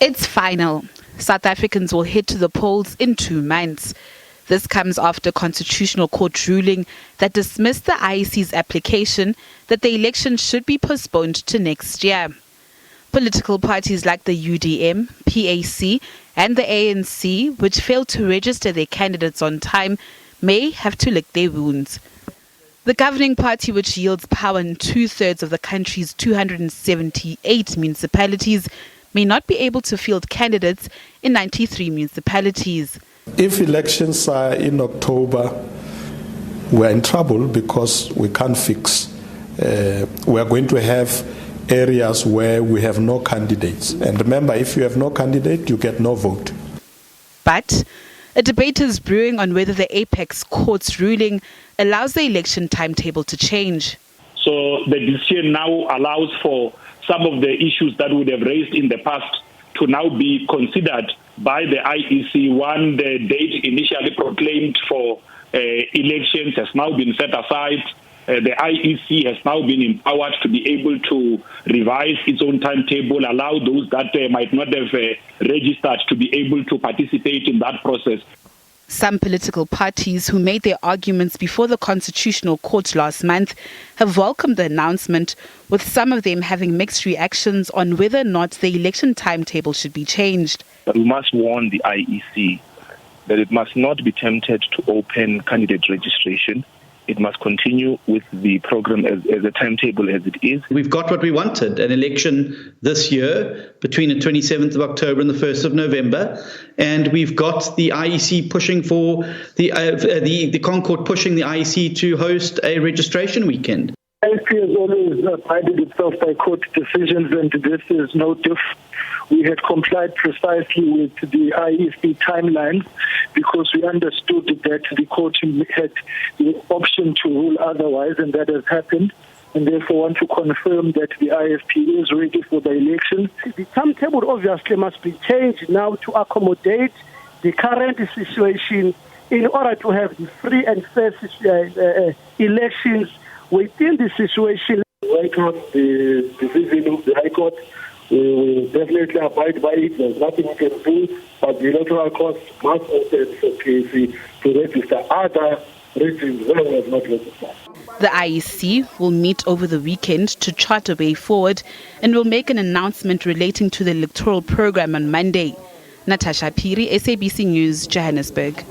It's final. South Africans will head to the polls in 2 months. This comes after Constitutional Court ruling that dismissed the IEC's application that the election should be postponed to next year. Political parties like the UDM, PAC and the ANC, which failed to register their candidates on time, may have to lick their wounds. The governing party, which yields power in 2/3 of the country's 278 municipalities, may not be able to field candidates in 93 municipalities. If elections are in October, we're in trouble because we can't fix. We're going to have areas where we have no candidates. And remember, if you have no candidate, you get no vote. But a debate is brewing on whether the Apex Court's ruling allows the election timetable to change. So the decision now allows for some of the issues that would have raised in the past to now be considered by the IEC. One, the date initially proclaimed for elections has now been set aside. The IEC has now been empowered to be able to revise its own timetable, allow those that might not have registered to be able to participate in that process. Some political parties who made their arguments before the Constitutional Court last month have welcomed the announcement, with some of them having mixed reactions on whether or not the election timetable should be changed. We must warn the IEC that it must not be tempted to open candidate registration. It must continue with the program as a timetable as it is. We've got what we wanted, an election this year between the 27th of October and the 1st of November. And we've got the IEC pushing for the ConCourt pushing the IEC to host a registration weekend. IEC has always abided itself by court decisions, and this is no different. We had complied precisely with the IEC timelines because we understood that the court had the option to rule otherwise, and that has happened. And therefore want to confirm that the IFP is ready for the election. The timetable obviously must be changed now to accommodate the current situation in order to have the free and fair elections within the situation. Welcome the decision of the High Court. We will definitely abide by it. There's nothing we can do, but the electoral court must open for PAC to register other regions where we have not registered. The IEC will meet over the weekend to chart a way forward and will make an announcement relating to the electoral program on Monday. Natasha Piri, SABC News, Johannesburg.